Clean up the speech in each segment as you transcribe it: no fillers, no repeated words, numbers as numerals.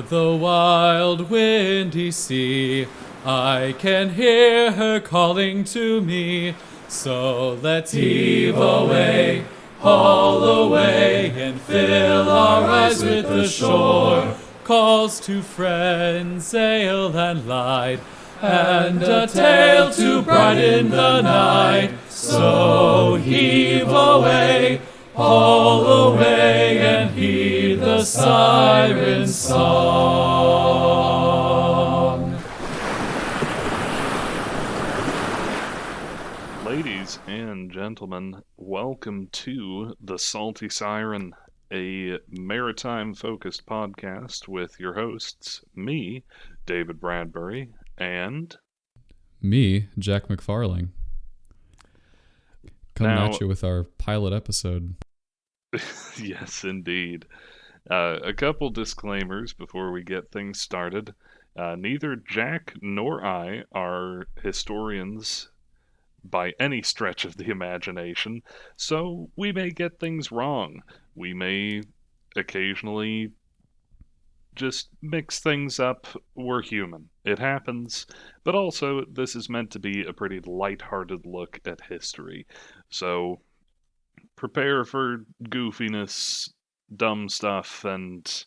O'er the wild windy sea, I can hear her calling to me. So let's heave away, haul away, and fill our eyes with the shore. Calls to friends, sail and light, and a tale to brighten the night. So heave away, haul away, and heed the siren song. Ladies and gentlemen, welcome to The Salty Siren, a maritime-focused podcast with your hosts, me, David Bradbury, and... Me, Jack McFarling. Coming Now- at you with our pilot episode. Yes, indeed. A couple disclaimers before we get things started. Neither Jack nor I are historians by any stretch of the imagination, so we may get things wrong. We may occasionally just mix things up. We're human. It happens. But also, this is meant to be a pretty lighthearted look at history. So prepare for goofiness, dumb stuff, and,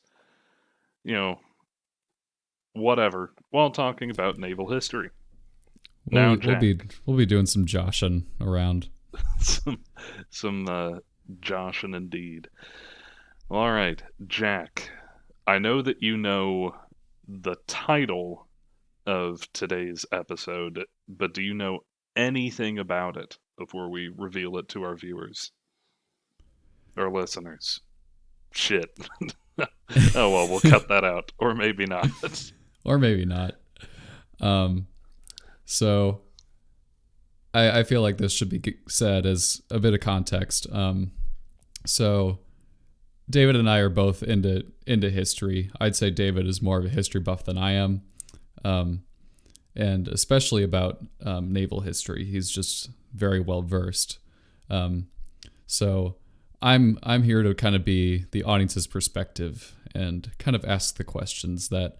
whatever, while talking about naval history. Now, We'll be doing some joshing around. some Joshin indeed. All right, Jack, I know that you know the title of today's episode, but do you know anything about it before we reveal it to our viewers? Or listeners? Shit. Oh well, we'll cut that out. Or maybe not. Or maybe not. So I feel like this should be said as a bit of context. So David and I are both into history. I'd say David is more of a history buff than I am, and especially about naval history. He's just very well versed. So I'm here to kind of be the audience's perspective and kind of ask the questions that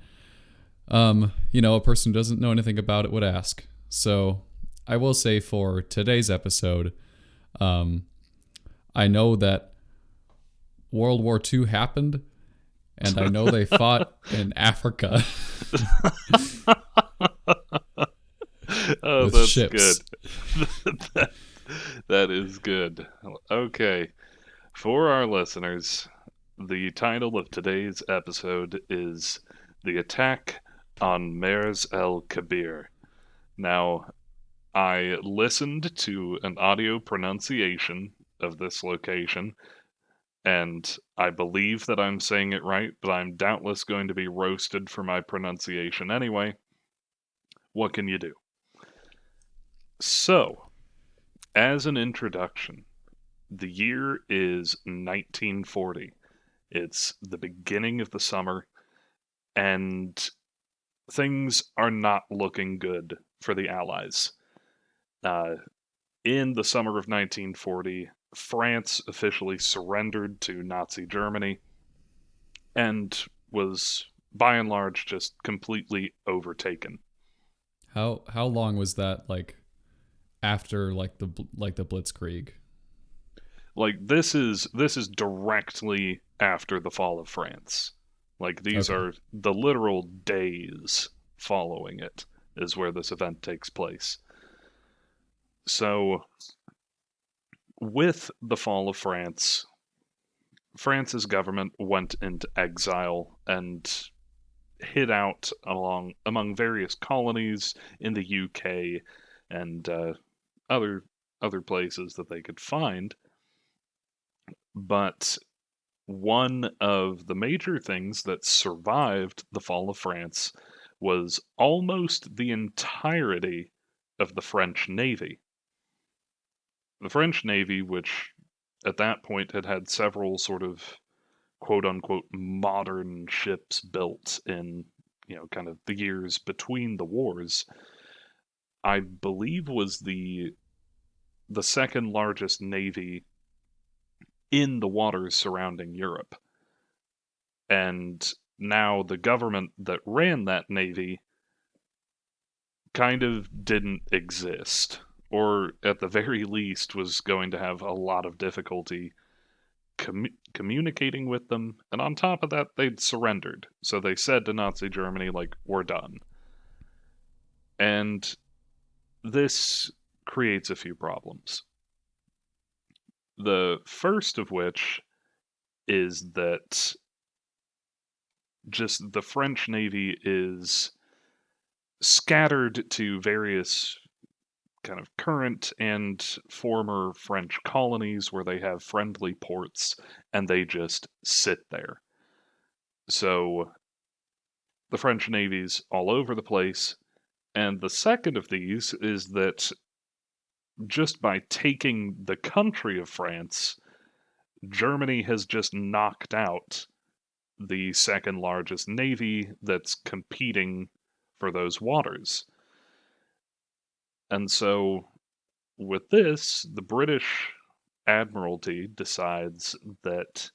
a person who doesn't know anything about it would ask. So I will say for today's episode, I know that World War II happened, and I know they fought in Africa. Oh, with that's ships. good. That is good. Okay. For our listeners, the title of today's episode is The Attack on Mers-el-Kébir. Now, I listened to an audio pronunciation of this location, and I believe that I'm saying it right, but I'm doubtless going to be roasted for my pronunciation anyway. What can you do? So, as an introduction, the year is 1940. It's the beginning of the summer, and things are not looking good for the Allies. In the summer of 1940, France officially surrendered to Nazi Germany and was, by and large, just completely overtaken. How long was that, like, after the Blitzkrieg? Like, this is directly after the fall of France. Like, these Okay. are the literal days following it is where this event takes place. So, with the fall of France, France's government went into exile and hid out among various colonies in the UK and other places that they could find. But one of the major things that survived the fall of France was almost the entirety of the French Navy. The French Navy, which at that point had several sort of quote-unquote modern ships built in, kind of the years between the wars, I believe was the second largest navy in the waters surrounding Europe. And now the government that ran that navy kind of didn't exist, or at the very least was going to have a lot of difficulty communicating with them. And on top of that, they'd surrendered. So they said to Nazi Germany, like, we're done. And this creates a few problems. The first of which is that just the French Navy is scattered to various kind of current and former French colonies where they have friendly ports and they just sit there. So the French Navy's all over the place. And the second of these is that just by taking the country of France, Germany has just knocked out the second largest navy that's competing for those waters. And so, with this, the British Admiralty decides that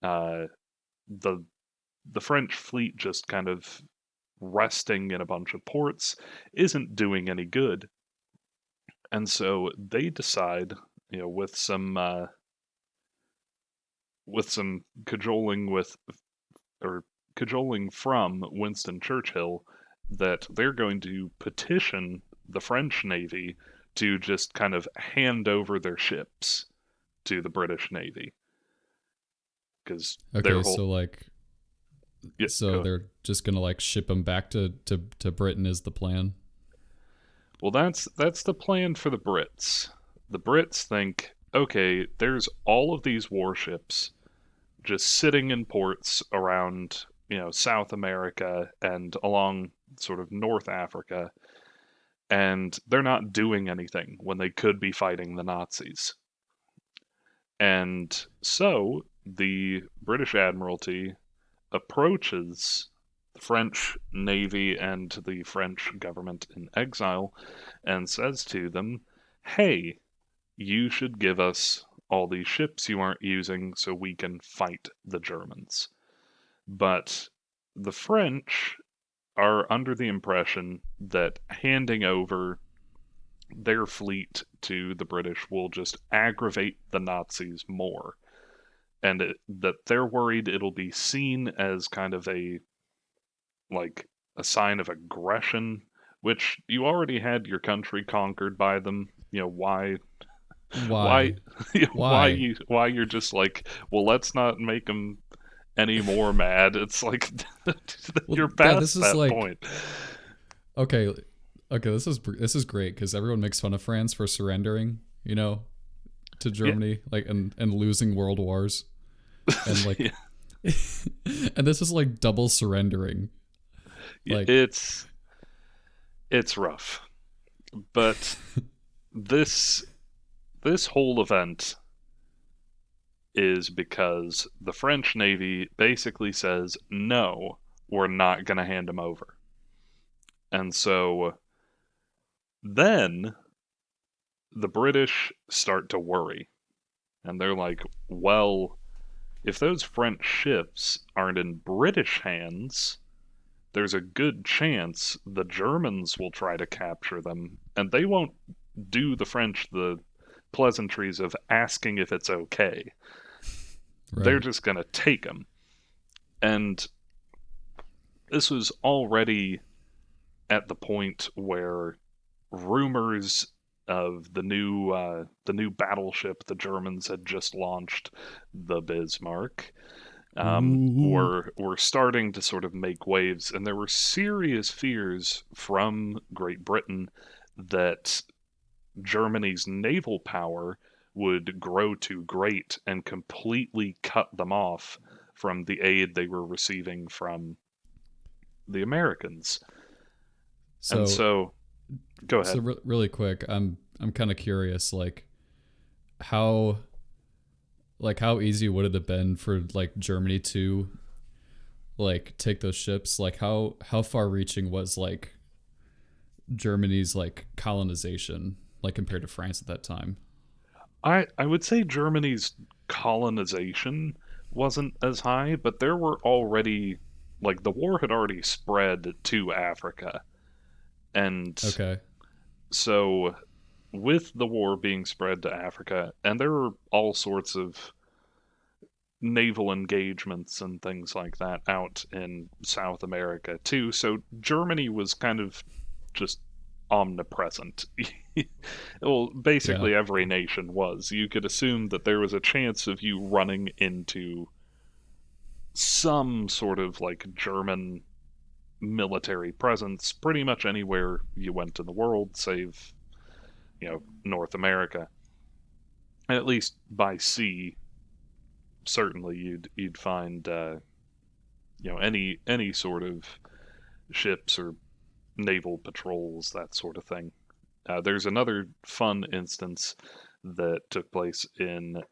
the French fleet just kind of resting in a bunch of ports isn't doing any good. And so they decide, with some cajoling cajoling from Winston Churchill, that they're going to petition the French Navy to just kind of hand over their ships to the British Navy. Because Okay, so like, yeah, so they're just gonna like ship them back to Britain is the plan. Well, that's the plan for the Brits. The Brits think, okay, there's all of these warships just sitting in ports around, South America and along sort of North Africa, and they're not doing anything when they could be fighting the Nazis. And so the British Admiralty approaches the French Navy and the French government in exile and says to them, hey, you should give us all these ships you aren't using so we can fight the Germans. But the French are under the impression that handing over their fleet to the British will just aggravate the Nazis more. And that they're worried it'll be seen as kind of a sign of aggression, which you already had your country conquered by them. Why Why? Why? why you're just like, well, let's not make them any more mad. It's like you're past this is that like point. okay, this is great because everyone makes fun of France for surrendering, to Germany, like and losing world wars, and like, Yeah. and this is like double surrendering. Like it's rough, but this whole event is because the French Navy basically says, no, we're not going to hand them over. And so then the British start to worry. And they're like, well, if those French ships aren't in British hands, there's a good chance the Germans will try to capture them, and they won't do the French the pleasantries of asking if it's okay. right. They're just going to take them. And this was already at the point where rumors of the new battleship the Germans had just launched, the Bismarck, were starting to sort of make waves, and there were serious fears from Great Britain that Germany's naval power would grow too great and completely cut them off from the aid they were receiving from the Americans. So, and so, go ahead. So really quick, I'm kind of curious, how easy would it have been for like Germany to like take those ships? Like how far reaching was like Germany's like colonization like compared to France at that time? I would say Germany's colonization wasn't as high, but there were already like the war had already spread to Africa. And Okay. so with the war being spread to Africa, and there were all sorts of naval engagements and things like that out in South America too. So Germany was kind of just omnipresent. Well, Yeah. basically every nation was. You could assume that there was a chance of you running into some sort of like German military presence pretty much anywhere you went in the world, save, North America. At least by sea, certainly you'd find any sort of ships or naval patrols, that sort of thing. There's another fun instance that took place in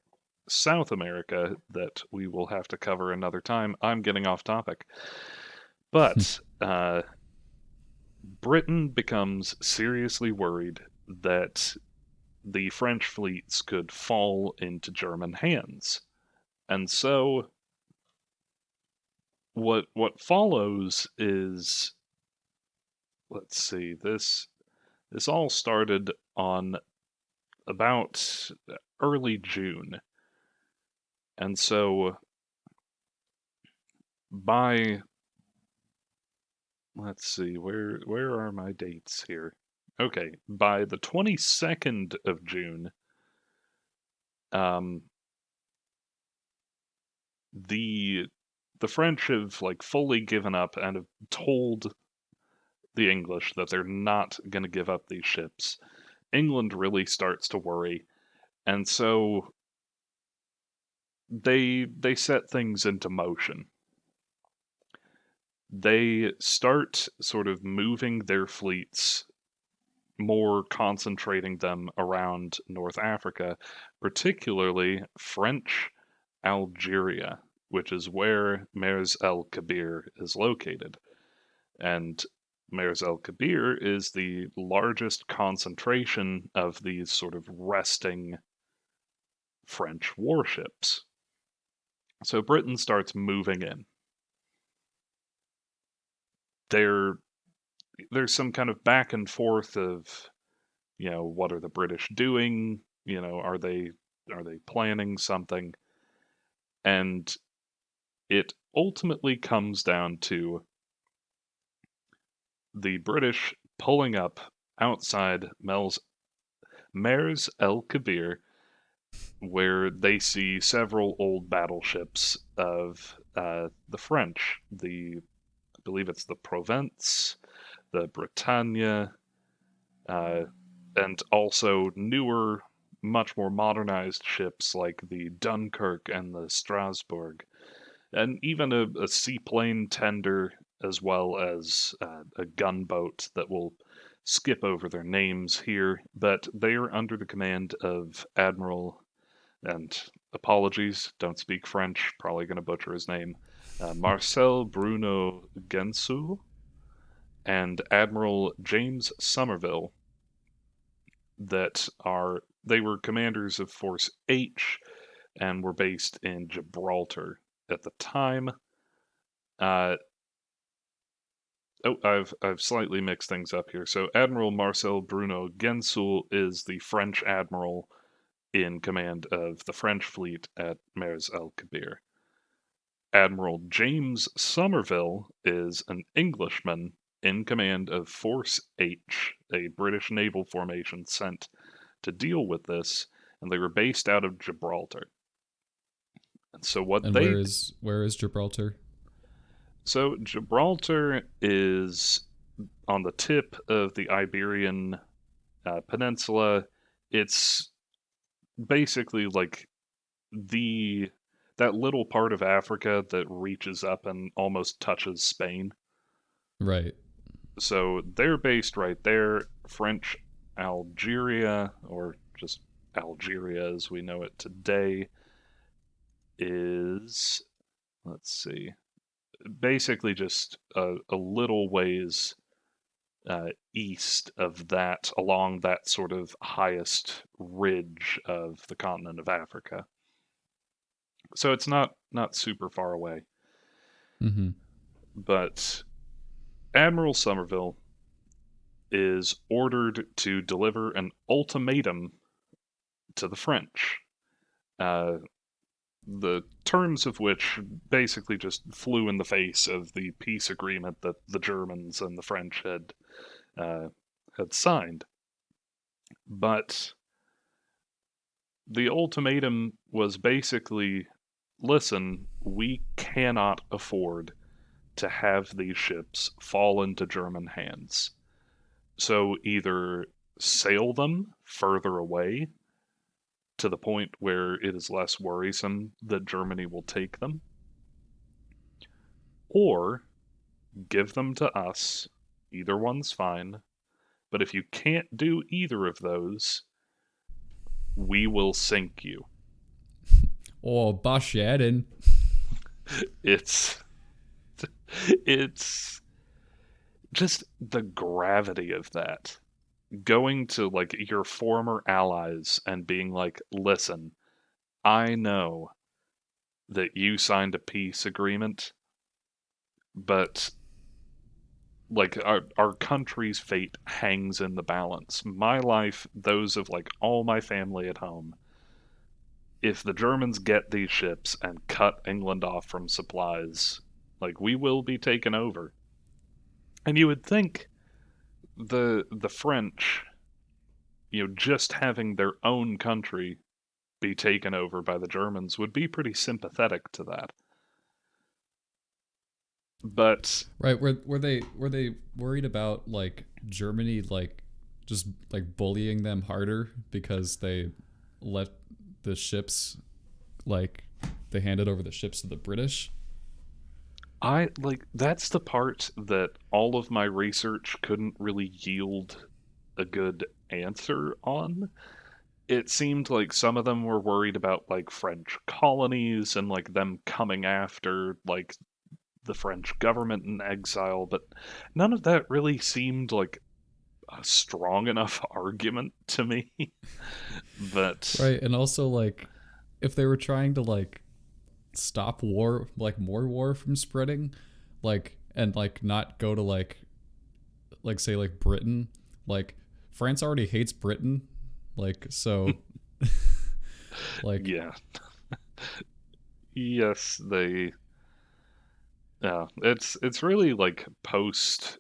South America that we will have to cover another time. I'm getting off topic. But Britain becomes seriously worried that the French fleets could fall into German hands. And so what follows is, let's see, this all started on about early June. And so by, let's see, where are my dates here? Okay, by the 22nd of June, um, the the French have like fully given up and have told the English that they're not going to give up these ships. England really starts to worry, and so they set things into motion. They start sort of moving their fleets, more concentrating them around North Africa, particularly French Algeria, which is where Mers-el-Kébir is located. And Mers-el-Kébir is the largest concentration of these sort of resting French warships. So Britain starts moving in. There, there's some kind of back and forth of, what are the British doing? Are they planning something? And it ultimately comes down to the British pulling up outside Mers-el-Kébir, where they see several old battleships of the French. I believe it's the Provence, the Britannia, uh, and also newer, much more modernized ships like the Dunkirk and the Strasbourg, and even a seaplane tender, as well as a gunboat that will skip over their names here, but they are under the command of Admiral, and apologies, don't speak French, probably going to butcher his name, Marcel Bruno Gensu and Admiral James Somerville, they were commanders of Force H and were based in Gibraltar at the time. Uh, I've slightly mixed things up here. So Admiral Marcel Bruno Gensoul is the French admiral in command of the French fleet at Mers-el-Kébir. Admiral James Somerville is an Englishman in command of Force H, a British naval formation sent to deal with this, and they were based out of Gibraltar. And so what And they where is Gibraltar? so Gibraltar is on the tip of the Iberian Peninsula. It's basically like the that little part of Africa that reaches up and almost touches Spain. Right. So they're based right there. French Algeria, or just Algeria as we know it today, is, let's see, basically just a little ways east of that, along that sort of highest ridge of the continent of Africa. So it's not super far away. Mm-hmm. But Admiral Somerville is ordered to deliver an ultimatum to the French, uh, the terms of which basically just flew in the face of the peace agreement that the Germans and the French had signed. But the ultimatum was basically, listen, we cannot afford to have these ships fall into German hands. So either sail them further away to the point where it is less worrisome that Germany will take them, or give them to us. Either one's fine. But if you can't do either of those, we will sink you. Or Bashaden. It's it's just the gravity of that. Going to like your former allies and being like, listen, I know that you signed a peace agreement, but like our country's fate hangs in the balance. My life, those of like all my family at home. If the Germans get these ships and cut England off from supplies, like we will be taken over. And you would think the French, just having their own country be taken over by the Germans would be pretty sympathetic to that. But Right? Were they worried about like Germany like just like bullying them harder because they let the ships like they handed over the ships to the British? I like that's the part that all of my research couldn't really yield a good answer on. It seemed like some of them were worried about like French colonies and like them coming after like the French government in exile, but none of that really seemed like a strong enough argument to me. But Right, and also like if they were trying to like stop war, like more war from spreading, like and like not go to like say like Britain, like France already hates Britain, like so like yeah, yes, they yeah, it's really like post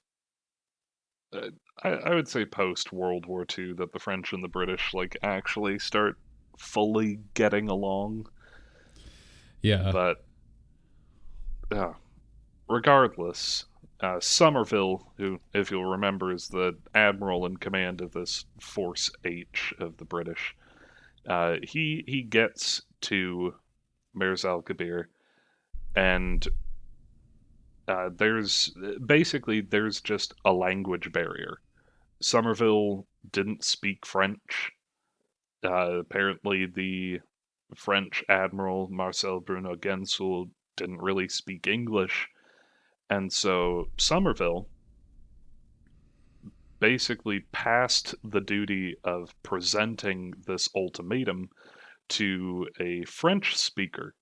uh, I would say post World War II that the French and the British like actually start fully getting along. yeah. But uh, regardless, Somerville, who, if you'll remember, is the admiral in command of this Force H of the British, he gets to Mers-el-Kébir, and there's just a language barrier. Somerville didn't speak French. Apparently, the French admiral Marcel Bruno Gensoul didn't really speak English, and so Somerville basically passed the duty of presenting this ultimatum to a French speaker,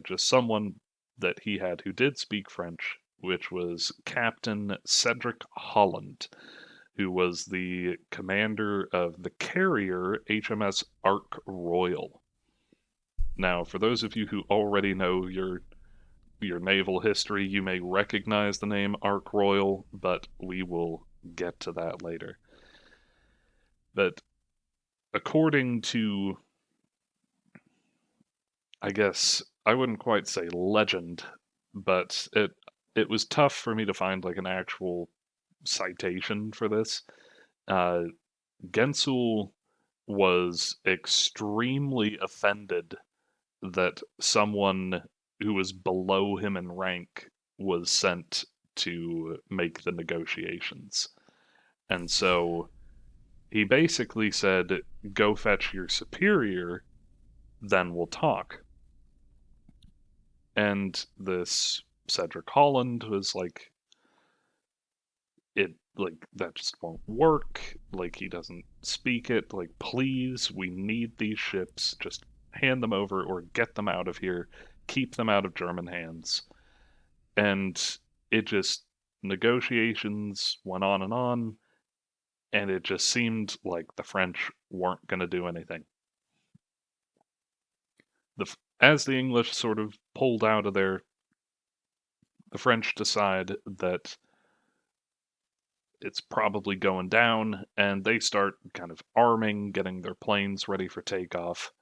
just someone that he had who did speak French, which was Captain Cedric Holland, who was the commander of the carrier HMS Ark Royal. Now, for those of you who already know your naval history, you may recognize the name Ark Royal, but we will get to that later. But according to, I guess I wouldn't quite say legend, but it was tough for me to find like an actual citation for this. Uh, Gensoul was extremely offended that someone who was below him in rank was sent to make the negotiations. And so he basically said, go fetch your superior, then we'll talk. And this Cedric Holland was like, that just won't work. Like, he doesn't speak it. Like, please, we need these ships. Just hand them over or get them out of here. Keep them out of German hands. and it just negotiations went on, and it just seemed like the French weren't going to do anything. As the English sort of pulled out of there, the French decide that it's probably going down, and they start kind of arming, getting their planes ready for takeoff.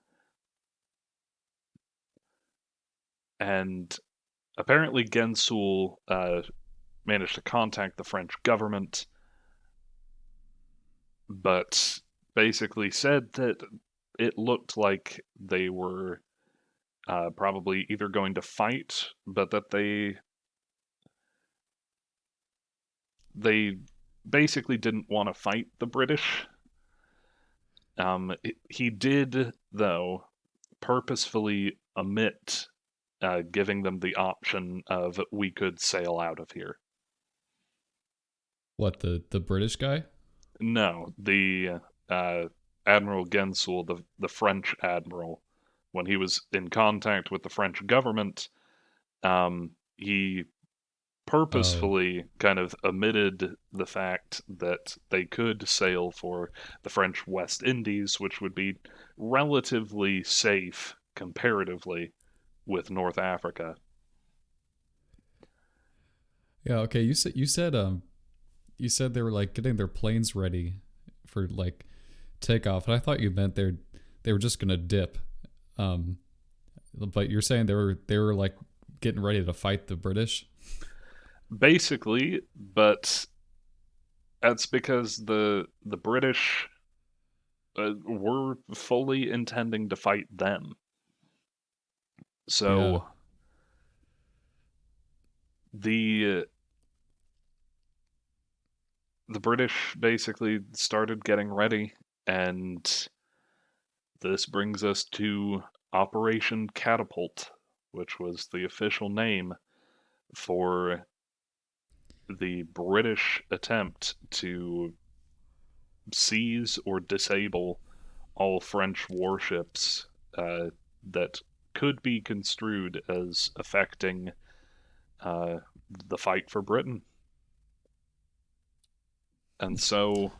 And apparently Gensoul managed to contact the French government, but basically said that it looked like they were probably either going to fight, but that they basically didn't want to fight the British. He did, though, purposefully omit giving them the option of we could sail out of here. What, the British guy? No, the Admiral Gensoul, the French admiral, when he was in contact with the French government, he Oh, purposefully kind of omitted the fact that they could sail for the French West Indies, which would be relatively safe comparatively with North Africa. yeah. Okay, you said they were like getting their planes ready for like takeoff, and I thought you meant they were just gonna dip. Um, but you're saying they were like getting ready to fight the British. Basically, but that's because the British were fully intending to fight them. Yeah. So the the British basically started getting ready, and this brings us to Operation Catapult, which was the official name for the British attempt to seize or disable all French warships that could be construed as affecting uh, the fight for Britain. And so,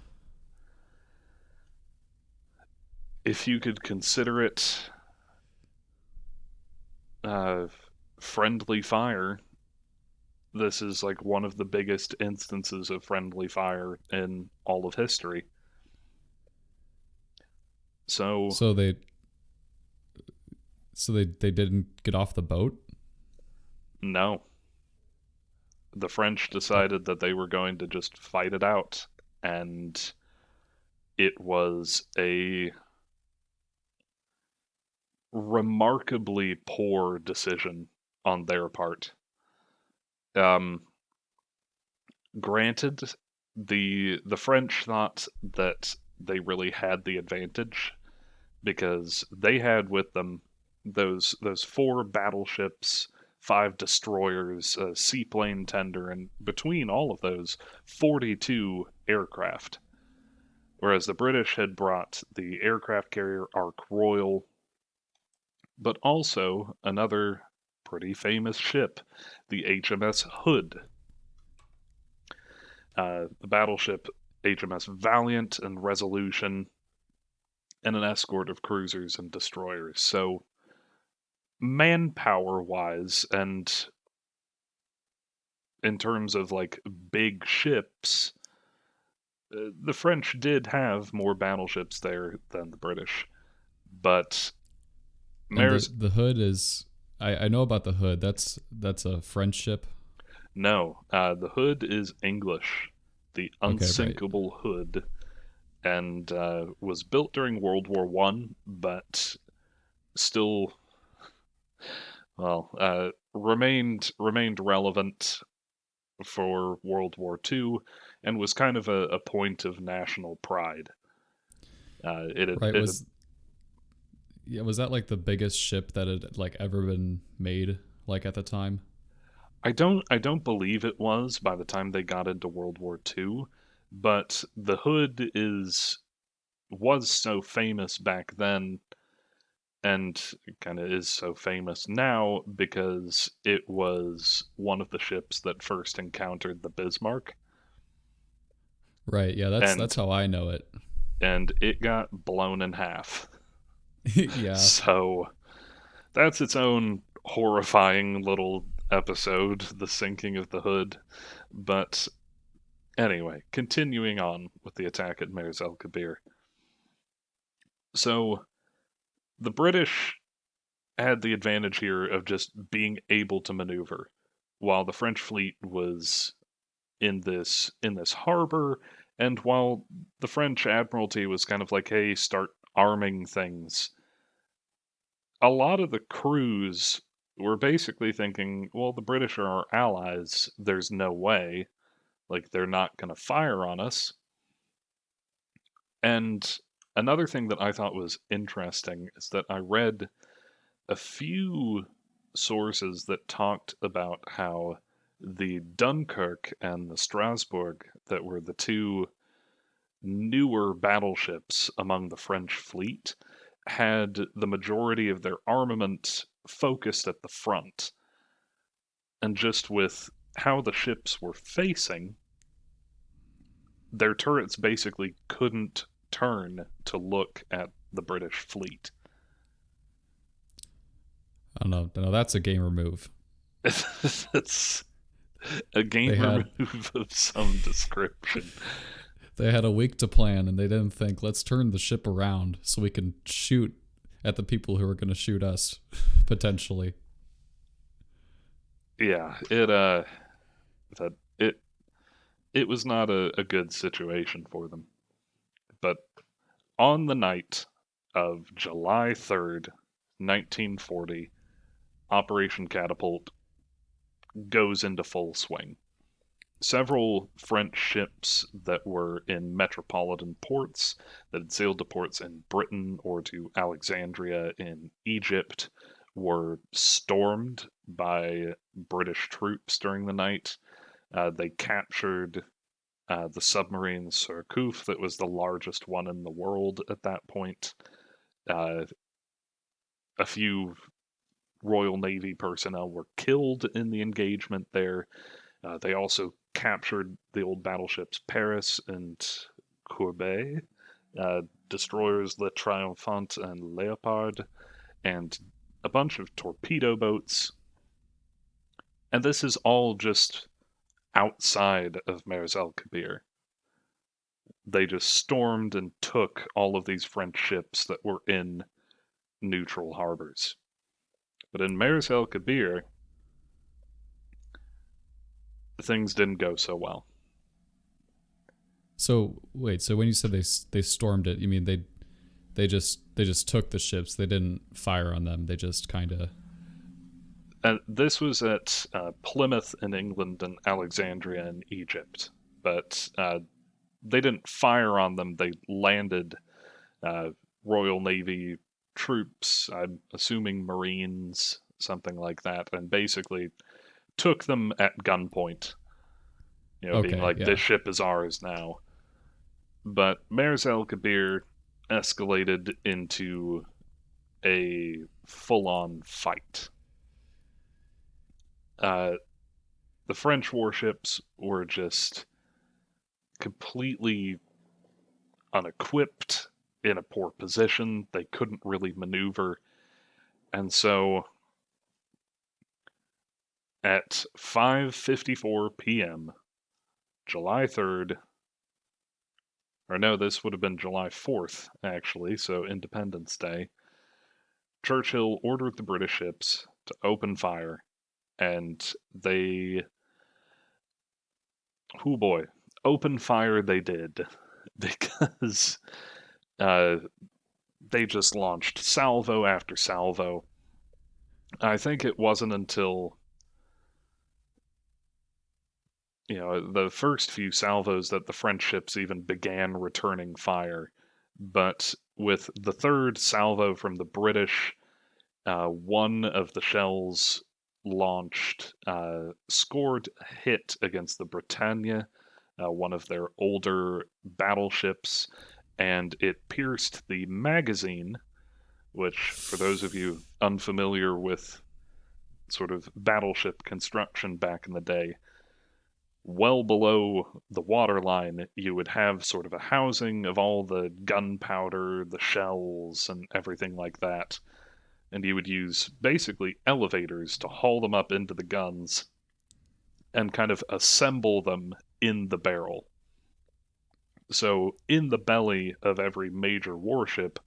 if you could consider it uh, friendly fire, this is like one of the biggest instances of friendly fire in all of history. So, So they didn't get off the boat. no, the French Uh, decided that they were going to just fight it out, and it was a remarkably poor decision on their part. Um, Granted, the French thought that they really had the advantage because they had with them those four battleships, five destroyers, a seaplane tender, and between all of those, 42 aircraft. Whereas the British had brought the aircraft carrier Ark Royal, but also another pretty famous ship, the HMS Hood. The battleship HMS Valiant and Resolution, and an escort of cruisers and destroyers. So, manpower wise, and in terms of like big ships, the French did have more battleships there than the British. But and Mers the Hood is, I know about the Hood. That's a French ship. no, the Hood is English, the Okay, right. unsinkable Hood, and was built during World War One, but still, well, remained relevant for World War Two, and was kind of a point of national pride. Right, It had, was that like the biggest ship that had like ever been made like at the time? I don't believe it was by the time they got into World War Two, but the Hood is was so famous back then, and kind of is so famous now because it was one of the ships that first encountered the Bismarck, Right. Yeah, that's and how I know it. it got blown in half. Yeah. So that's its own horrifying little episode, the sinking of the Hood. But anyway, continuing on with the attack at Mers-el-Kébir. So the British had the advantage here of just being able to maneuver, while the French fleet was in this harbor, and while the French admiralty was kind of like, hey, start arming things. A lot of the crews were basically thinking, well, the British are our allies. There's no way. Like, they're not going to fire on us. And another thing that I thought was interesting is that I read a few sources that talked about how the Dunkirk and the Strasbourg, that were the two newer battleships among the French fleet, had the majority of their armament focused at the front. And just with how the ships were facing, their turrets basically couldn't turn to look at the British fleet. I don't know. No, that's a gamer move. It's a They gamer had move of some description. they had a week to plan, and they didn't think, let's turn the ship around so we can shoot at the people who are going to shoot us potentially. Yeah, that it was not a good situation for them. But on the night of July 3rd, 1940, Operation Catapult goes into full swing. Several French ships that were in metropolitan ports, that had sailed to ports in Britain or to Alexandria in Egypt, were stormed by British troops during the night. They captured the submarine Surcouf, that was the largest one in the world at that point. Uh, a few Royal Navy personnel were killed in the engagement there. They also captured the old battleships Paris and Courbet, destroyers Le Triomphant and Leopard, and a bunch of torpedo boats. And this is all just outside of Mers-el-Kébir. They just stormed and took all of these French ships that were in neutral harbors. But in Mers-el-Kébir, things didn't go so well. So wait, so when you said they stormed it, you mean they just took the ships? They didn't fire on them. They just kind of. This was at Plymouth in England and Alexandria in Egypt, but they didn't fire on them. They landed Royal Navy troops, I'm assuming Marines, something like that, and basically took them at gunpoint. Being Okay, like, yeah. this ship is ours now. But Mers-el-Kébir escalated into a full-on fight. Uh, the French warships were just completely unequipped, in a poor position. They couldn't really maneuver. And so at 5:54 p.m., July 3rd, or no, this would have been July 4th, actually, so Independence Day, Churchill ordered the British ships to open fire, and they, oh boy, open fire they did, because uh, they just launched salvo after salvo. I think it wasn't until the first few salvos that the French ships even began returning fire. But with the third salvo from the British, one of the shells launched scored a hit against the Britannia, one of their older battleships, and it pierced the magazine, which, for those of you unfamiliar with sort of battleship construction back in the day, well below the waterline, you would have sort of a housing of all the gunpowder, the shells, and everything like that. And you would use basically elevators to haul them up into the guns and kind of assemble them in the barrel. So, in the belly of every major warship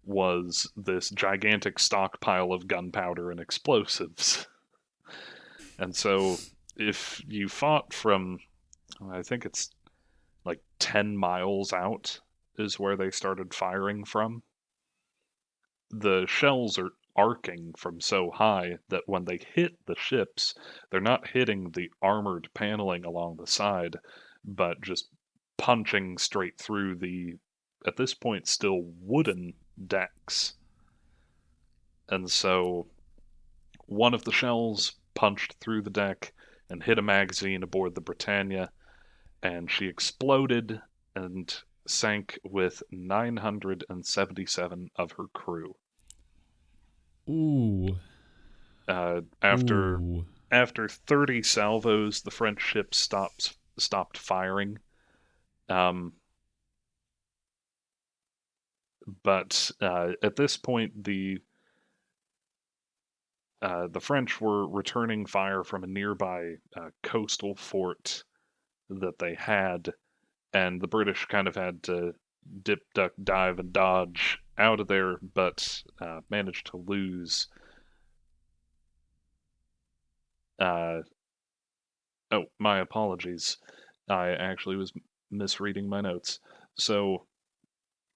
was this gigantic stockpile of gunpowder and explosives. And so, if you fought from, I think it's like 10 miles out, is where they started firing from, the shells are arcing from so high that when they hit the ships, they're not hitting the armored paneling along the side, but just punching straight through the, at this point, still wooden decks. And so one of the shells punched through the deck and hit a magazine aboard the Britannia, and she exploded and sank with 977 of her crew. Ooh. After Ooh. 30 salvos, the French ship stopped firing. But at this point, the French were returning fire from a nearby coastal fort that they had, and the British kind of had to dip, duck, dive, and dodge out of there, but managed to lose. Oh, my apologies. I actually was misreading my notes. So,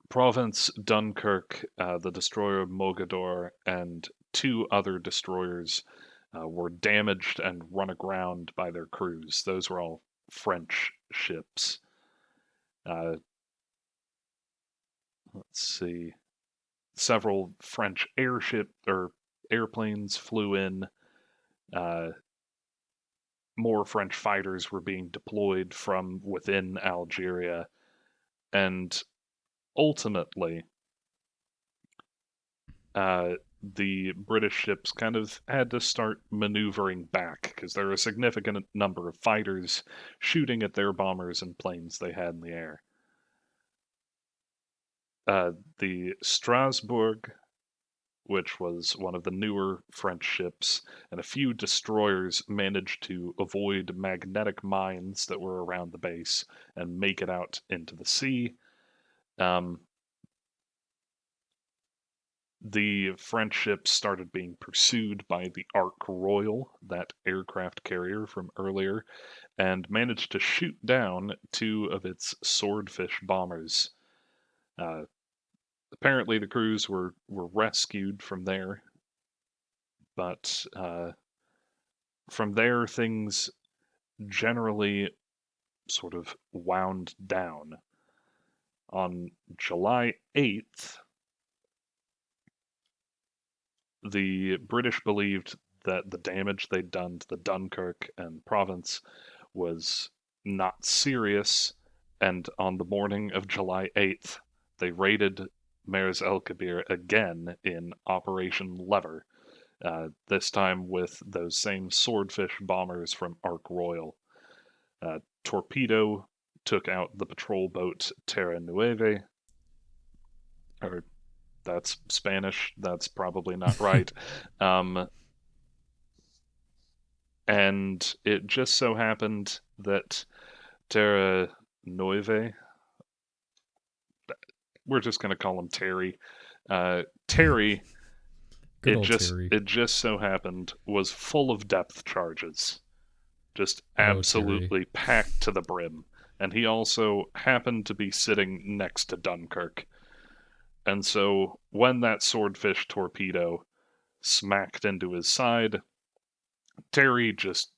Provence, Dunkirk, the destroyer Mogador, and 2 other destroyers were damaged and run aground by their crews. Those were all French ships. Let's see. Several French airplanes flew in. More French fighters were being deployed from within Algeria, and ultimately, the British ships kind of had to start maneuvering back because there were a significant number of fighters shooting at their bombers and planes they had in the air. The Strasbourg, which was one of the newer French ships, and a few destroyers managed to avoid magnetic mines that were around the base and make it out into the sea. The French ships started being pursued by the Ark Royal, that aircraft carrier from earlier, and managed to shoot down 2 of its Swordfish bombers. Apparently, the crews were rescued from there, but from there, things generally sort of wound down. On July 8th, the British believed that the damage they'd done to the Dunkirk and Provence was not serious, and on the morning of July 8th, they raided Mers-el-Kébir again in Operation Lever, this time with those same Swordfish bombers from Ark Royal. Torpedo took out the patrol boat Terra Nueve, or that's Spanish, that's probably not right. And it just so happened that Terra Nueve, we're just going to call him Terry. Terry, Good old Terry. it just so happened was full of depth charges, just Oh, absolutely packed to the brim. And he also happened to be sitting next to Dunkirk. And so when that Swordfish torpedo smacked into his side, Terry just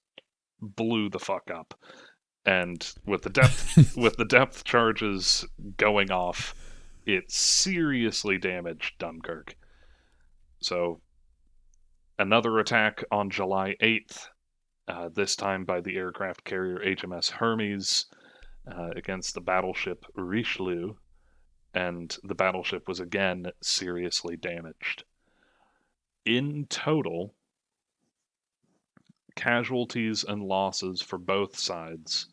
blew the fuck up. And with the depth charges going off, it seriously damaged Dunkirk. So another attack on July 8th, this time by the aircraft carrier HMS Hermes against the battleship Richelieu, and the battleship was again seriously damaged. In total, casualties and losses for both sides.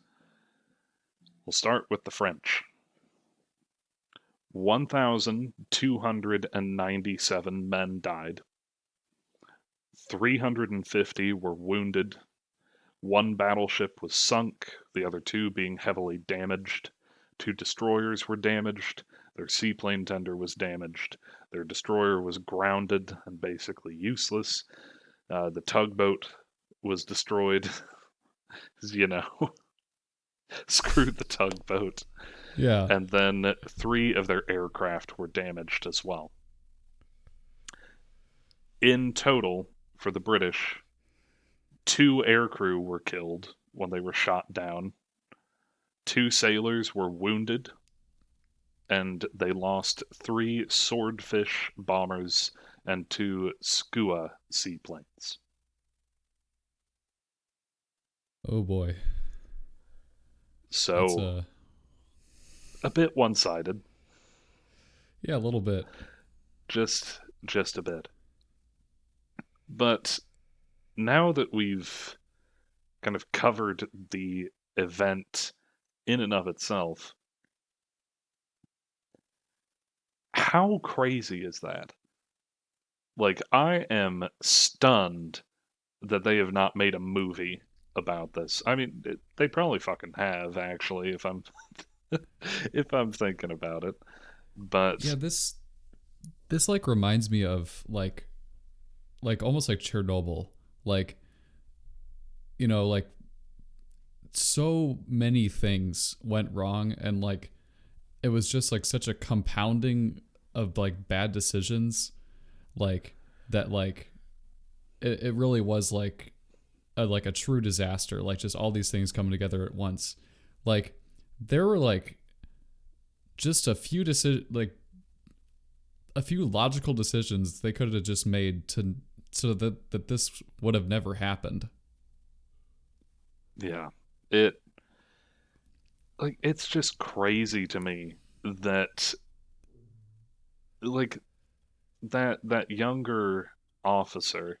We'll start with the French. 1,297 men died. 350 were wounded. One battleship was sunk, the other two being heavily damaged. Two destroyers were damaged. Their seaplane tender was damaged. Their destroyer was grounded and basically useless. The tugboat was destroyed. You know, screw the tugboat. Yeah. And then 3 of their aircraft were damaged as well. In total, for the British, 2 aircrew were killed when they were shot down. 2 sailors were wounded, and they lost 3 Swordfish bombers and 2 Skua seaplanes. Oh boy. That's So, a bit one-sided. Yeah, a little bit. Just a bit. But now that we've kind of covered the event in and of itself, how crazy is that? Like, I am stunned that they have not made a movie about this. I mean, they probably fucking have, actually, if I'm if I'm thinking about it. Yeah, But this like reminds me of like almost like Chernobyl. Like, you know, like so many things went wrong, and like it was just like such a compounding of like bad decisions, like that like it really was like a true disaster, like just all these things coming together at once. Like there were like just a few logical decisions they could have just made to so that this would have never happened. yeah, it it's just crazy to me that like that younger officer,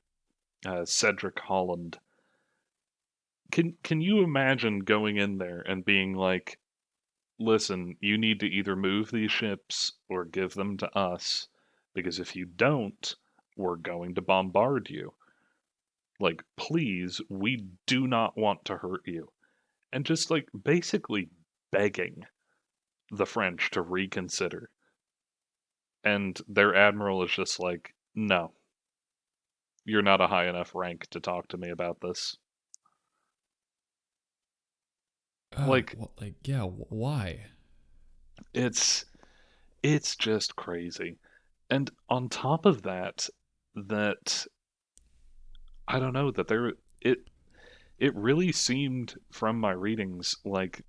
Cedric Holland. Can you imagine going in there and being like, listen, you need to either move these ships or give them to us, because if you don't, we're going to bombard you. Like, please, we do not want to hurt you. And just like basically begging the French to reconsider. And their admiral is just like, no, you're not a high enough rank to talk to me about this. Like, Like yeah, why? it's it's just crazy. And on top of that, that I don't know that there it really seemed from my readings like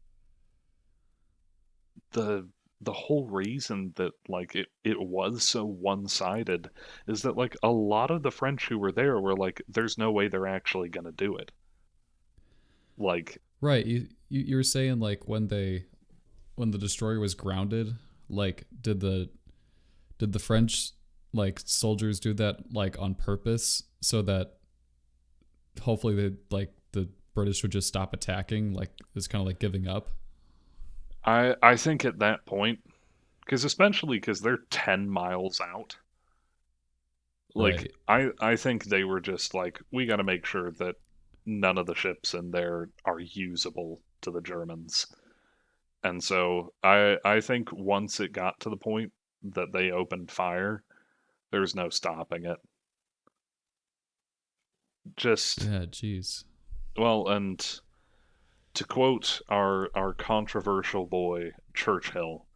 the the whole reason that like it was so one-sided is that like a lot of the French who were there were like, there's no way they're actually gonna do it. Like, Right, you were saying like when the destroyer was grounded, like did the French like soldiers do that like on purpose so that hopefully they like the British would just stop attacking, like it's kind of like giving up. I think at that point, because especially because they're 10 miles out, like Right. I think they were just like, we got to make sure that none of the ships in there are usable to the Germans. And so I think once it got to the point that they opened fire, there's no stopping it. Just, Yeah, jeez. well, and to quote our controversial boy Churchill,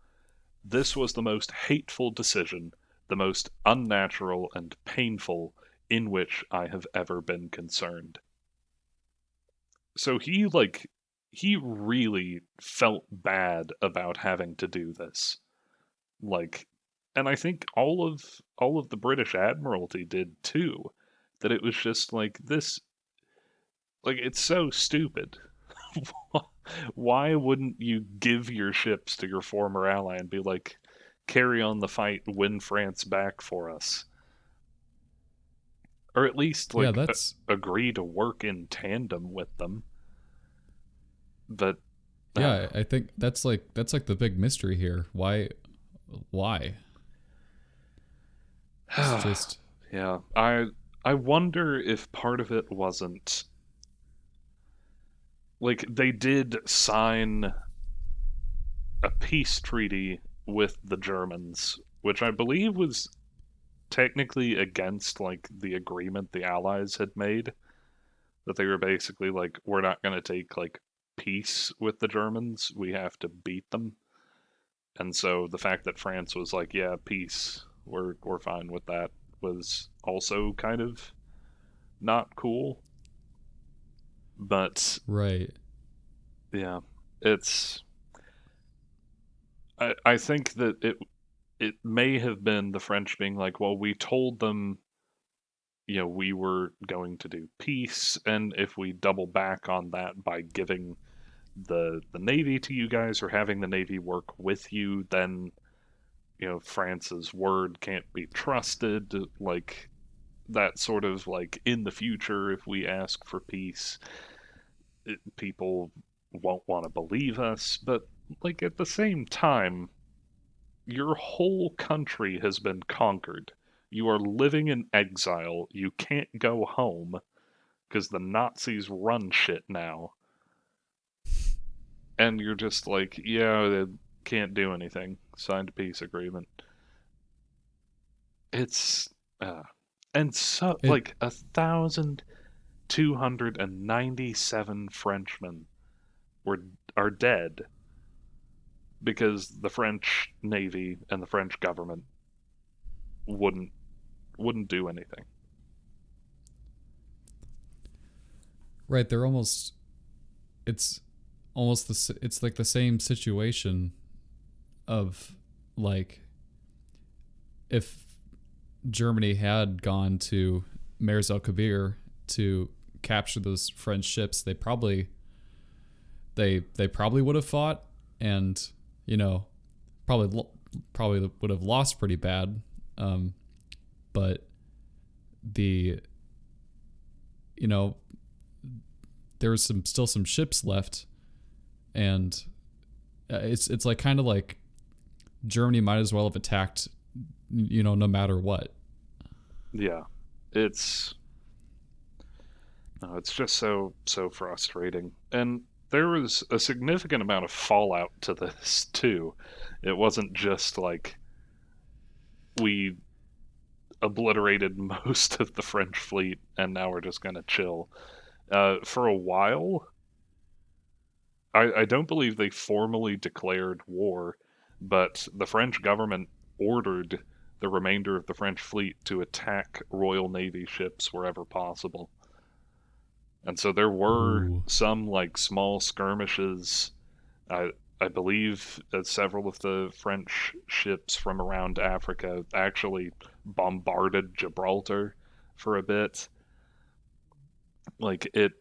this was the most hateful decision, the most unnatural and painful in which I have ever been concerned. So he really felt bad about having to do this. Like, and I think all of the British Admiralty did too. That it was just like this, like it's so stupid. Why wouldn't you give your ships to your former ally and be like, carry on the fight, win France back for us, or at least Yeah, like agree to work in tandem with them. But I think that's like the big mystery here. Why? It's just yeah, I wonder if part of it wasn't like they did sign a peace treaty with the Germans, which I believe was technically against like the agreement the Allies had made. That they were basically like, we're not going to take like peace with the Germans, we have to beat them. And so the fact that France was like, yeah, peace, we're fine with that, was also kind of not cool. But right. yeah, it's I think that it may have been the French being like, well, we told them, we were going to do peace, and if we double back on that by giving the Navy to you guys or having the Navy work with you, then France's word can't be trusted. Like that sort of like in the future, if we ask for peace, people won't want to believe us. But like at the same time, your whole country has been conquered. You are living in exile. You can't go home because the Nazis run shit now. And you're just like, yeah, they can't do anything. Signed a peace agreement. It's and so It like 1,297 Frenchmen were are dead because the French Navy and the French government wouldn't do anything. right. They're almost. It's almost it's like the same situation of like if Germany had gone to Mers-el-Kébir to capture those French ships, they probably would have fought, and probably would have lost pretty bad. But the there was still some ships left, and it's like kind of like Germany might as well have attacked, no matter what. Yeah, it's it's just so frustrating, and there was a significant amount of fallout to this too. It wasn't just like we obliterated most of the French fleet and now we're just gonna chill. For a while, I don't believe they formally declared war, but the French government ordered the remainder of the French fleet to attack Royal Navy ships wherever possible. And so there were Ooh. some like small skirmishes. I I believe several of the French ships from around Africa actually bombarded Gibraltar for a bit. Like it,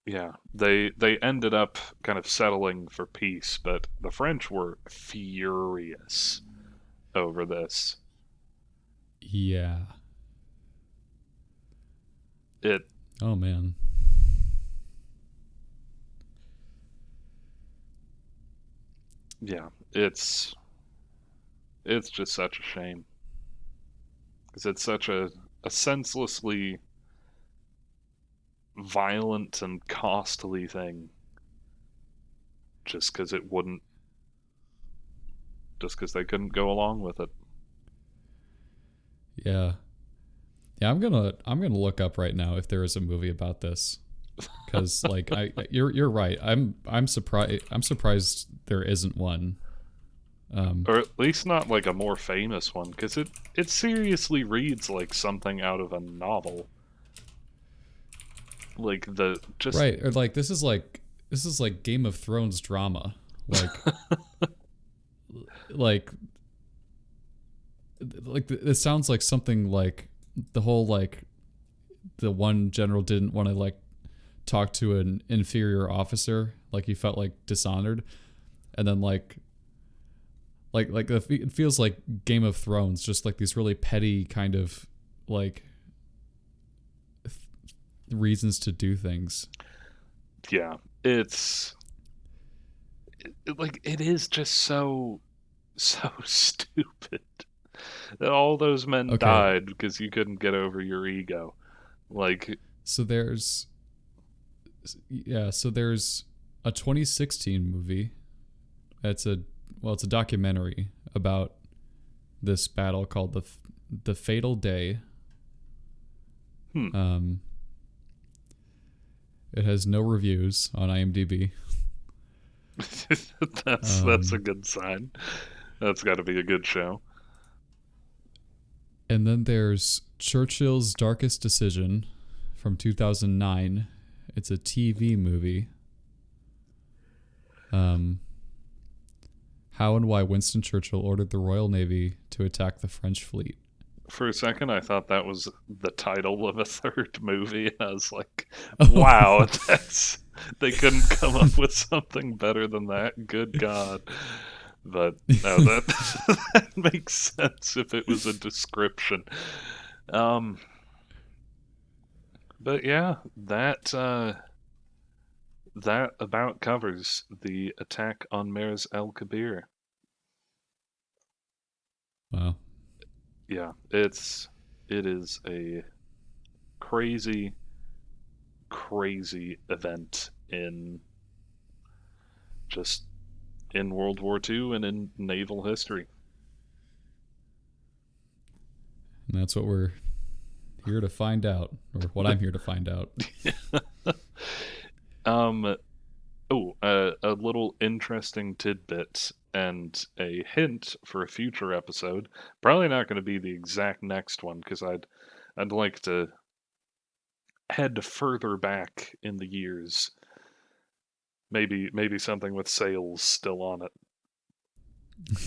yeah, they ended up kind of settling for peace, but the French were furious over this. Yeah. It Oh man. yeah, it's just such a shame because it's such a senselessly violent and costly thing just because it wouldn't just because they couldn't go along with it. Yeah. Yeah, I'm gonna look up right now if there is a movie about this, because like you're right. I'm surprised there isn't one. Or at least not like a more famous one, because it seriously reads like something out of a novel. Like the just Right, or like this is like Game of Thrones drama. Like like it sounds like something like the whole like the one general didn't want to like talk to an inferior officer, like he felt like dishonored, and then like it feels like Game of Thrones, just like these really petty kind of like reasons to do things. Yeah, it is just so stupid that all those men Okay, died because you couldn't get over your ego. Like, so there's a 2016 movie. It's a documentary about this battle called the Fatal Day. hmm. It has no reviews on IMDb. That's a good sign. That's got to be a good show. And then there's Churchill's Darkest Decision from 2009. It's a TV movie. How and why Winston Churchill ordered the Royal Navy to attack the French fleet. For a second, I thought that was the title of a third movie, and I was like, wow, they couldn't come up with something better than that. Good God. But no, that makes sense if it was a description. But yeah, that about covers the attack on Mers-el-Kébir. Wow. Yeah, it is a crazy, crazy event just in World War II and in naval history. And that's what we're here to find out, or what I'm here to find out. A little interesting tidbit and a hint for a future episode. Probably not going to be the exact next one because I'd like to head further back in the years. Maybe something with sails still on it.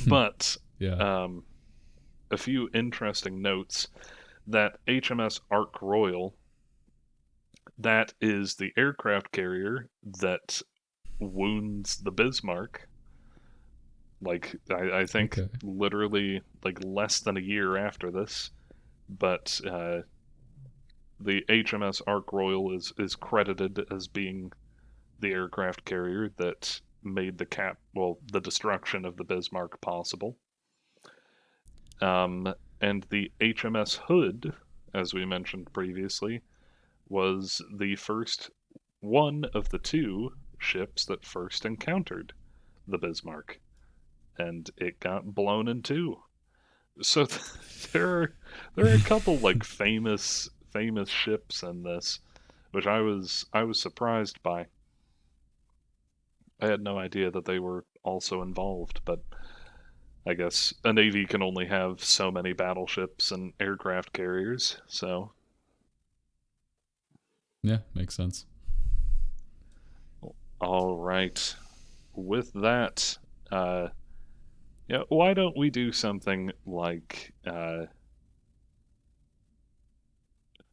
But Yeah. a few interesting notes that HMS Ark Royal, that is the aircraft carrier that wounds the Bismarck. Like, I think literally like less than a year after this, but the HMS Ark Royal is credited as being the aircraft carrier that made the destruction of the Bismarck possible. And the HMS Hood, as we mentioned previously, was the first one of the two ships that first encountered the Bismarck, and it got blown in two. So there are a couple like famous ships in this, which I was surprised by. I had no idea that they were also involved, but I guess a navy can only have so many battleships and aircraft carriers, so Yeah, makes sense. all right. With that, yeah, why don't we do something like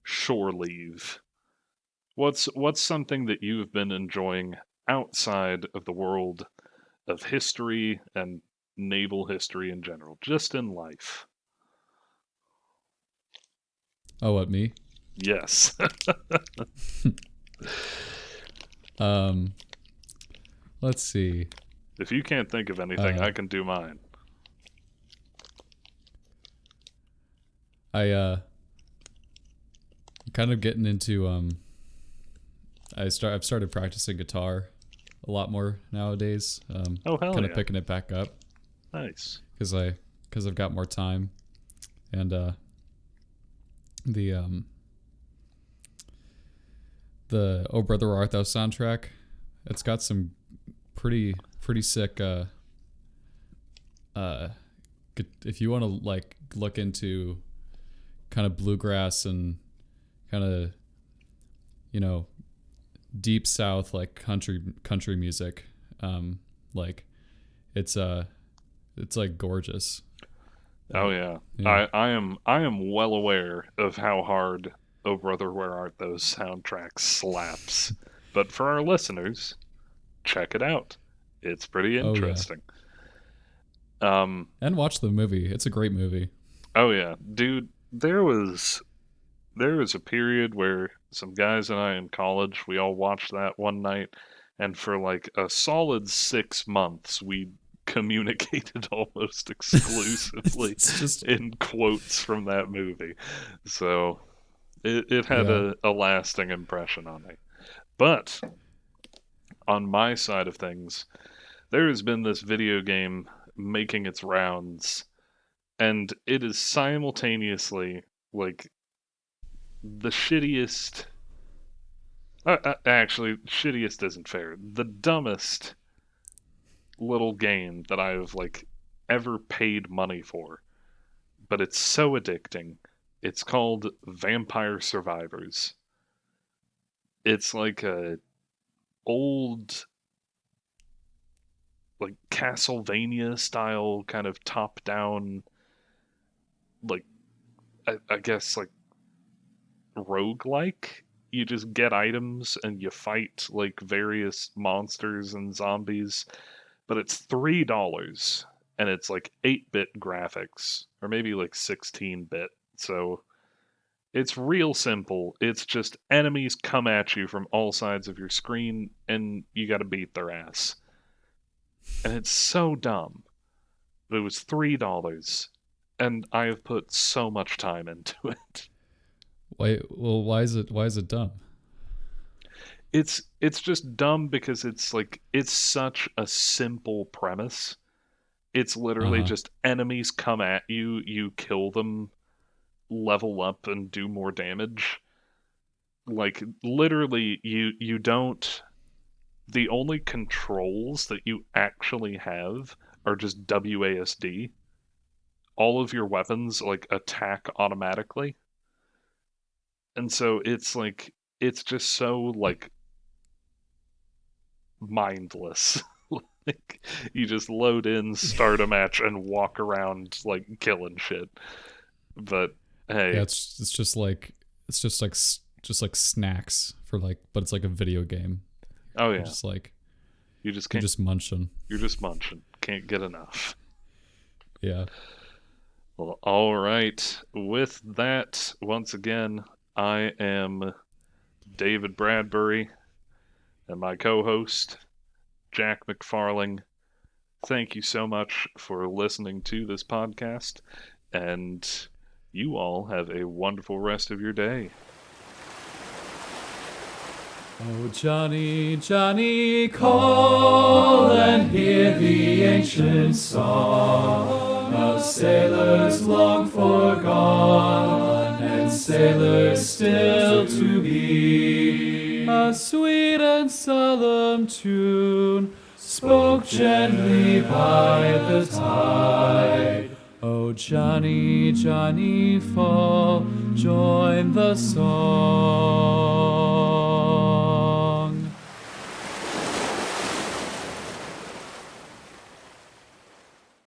shore leave? What's something that you've been enjoying outside of the world of history and naval history in general, just in life? Oh, what, me? Yes. Let's see. If you can't think of anything, I can do mine. I'm kind of getting into I've started practicing guitar a lot more nowadays. Oh, hell kind of yeah. picking it back up Nice. because I've got more time, and the Oh Brother Where Art Thou soundtrack, it's got some pretty sick if you want to like look into kind of bluegrass and kind of, you know, deep south like country music, like it's like gorgeous. Oh yeah. Yeah. I am well aware of how hard Oh Brother Where Art Thou soundtrack slaps. But for our listeners, check it out. It's pretty Oh yeah. interesting. And watch the movie. It's a great movie. Oh yeah, dude. There was a period where some guys and I in college, we all watched that one night, and for like a solid 6 months, we communicated almost exclusively It's just in quotes from that movie. So it had yeah. a lasting impression on me. But on my side of things, there has been this video game making its rounds, and it is simultaneously like the shittiest. Actually, shittiest isn't fair. The dumbest little game that I've like ever paid money for, but it's so addicting. It's called Vampire Survivors. It's like a old like Castlevania style kind of top down like I guess like roguelike. You just get items and you fight like various monsters and zombies, but it's $3 and it's like 8-bit graphics or maybe like 16-bit. So it's real simple. It's just enemies come at you from all sides of your screen and you got to beat their ass. And it's so dumb. But it was $3 and I have put so much time into it. Why is it dumb? It's just dumb because it's such a simple premise. It's literally Uh-huh. just enemies come at you, you kill them, level up and do more damage. Like literally you don't the only controls that you actually have are just WASD. All of your weapons like attack automatically. And so it's just so like mindless. Like you just load in, start a match, and walk around like killing shit. But Yeah, hey, it's just like snacks for like, but it's like a video game. oh You're yeah, just like you just you're can't. just munching. You're just munching. Can't get enough. Yeah. Well, all right. With that, once again, I am David Bradbury, and my co-host Jack McFarling. Thank you so much for listening to this podcast, and you all have a wonderful rest of your day. Oh, Johnny, Johnny, call and hear the ancient song of sailors long forgone and sailors still to be. A sweet and solemn tune spoke gently by the tide. Oh, Johnny, Johnny, fall, join the song.